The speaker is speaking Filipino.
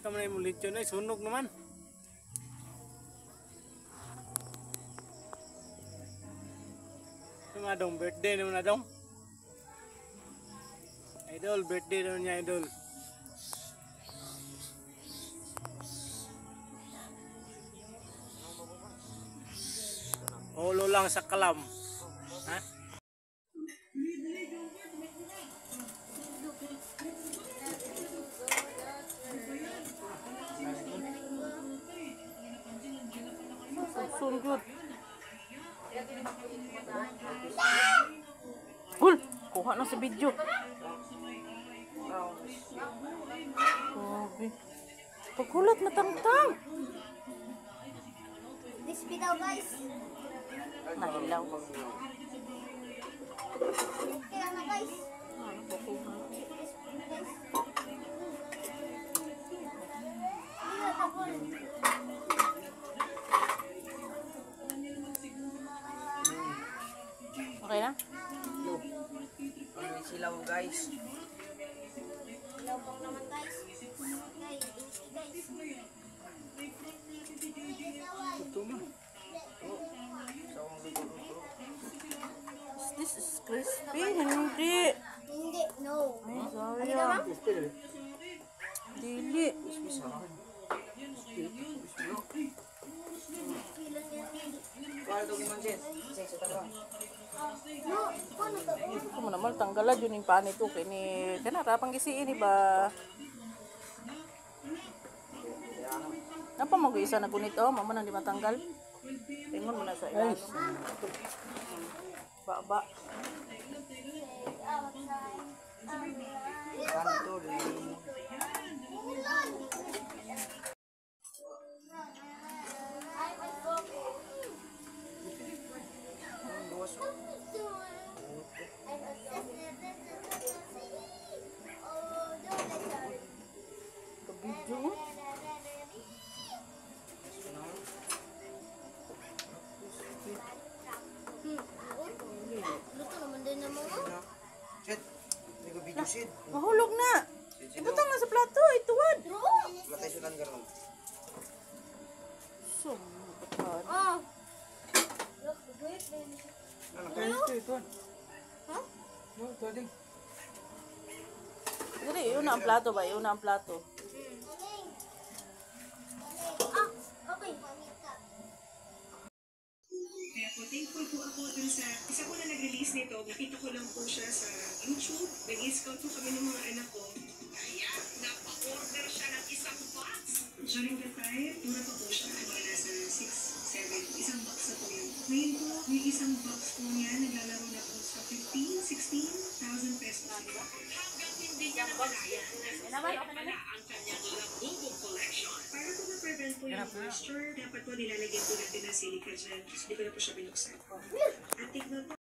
ka man yung lechon ay sunog naman. Yung adong birthday naman adong. Idol, birthday naman niya idol. Ulo lang sa kalam. Ha? Sunggod. Hul! Kuha na sa video. Grabe. Pagkulat matangtang. Crispy daw guys. Nahilaw. Kaya na guys. Okay na? Ano silaw guys? Ilaw pang naman guys. Guys, Ito na. Sawang luto-luto. This is crispy. Hindi. Hindi, no. Ay, sorry Ano naman? Dili. Wala ito kumansin. Sige, sa taga. No, paano to? Ito mo naman, tanggalan yun yung panito. Kini, kanara, gisiin ba? Apa mo isa na gunito? Mama nang di matanggal. Tingon mo na sa ilalim. Ba. Paano ito? Kabidyo. Luto naman din naman. Shit. Hindi ko video shit. Mahulog na. Ibutang na sa plato. Ituwad. Latay sunan ka ron. So, bataan. Oh. Ito. Ha? Ito din. Dali, yun ang plato ba? Yun ang plato. Ah, okay. Kaya po, thankful po ako dun sa isa ko na nag-release nito. Nakita ko lang po siya sa YouTube. Nag-scout po kami ng mga anak ko. Kaya, napa-order siya ng isang box. During the time, mura pa po siya. Mga nasa 6, 7, isang box na po yun. Ngayon po, yung isang box po niya, naglalaro na po sa 15, 16,000 pesos. Hanggang hindi niya namalaya. Wala ang kanyang Labubo collection. Para po ma-prevent po yung moisture, dapat po nilalagyan po natin ng silica dyan. Hindi ko na po siya binuksan. At tignan po,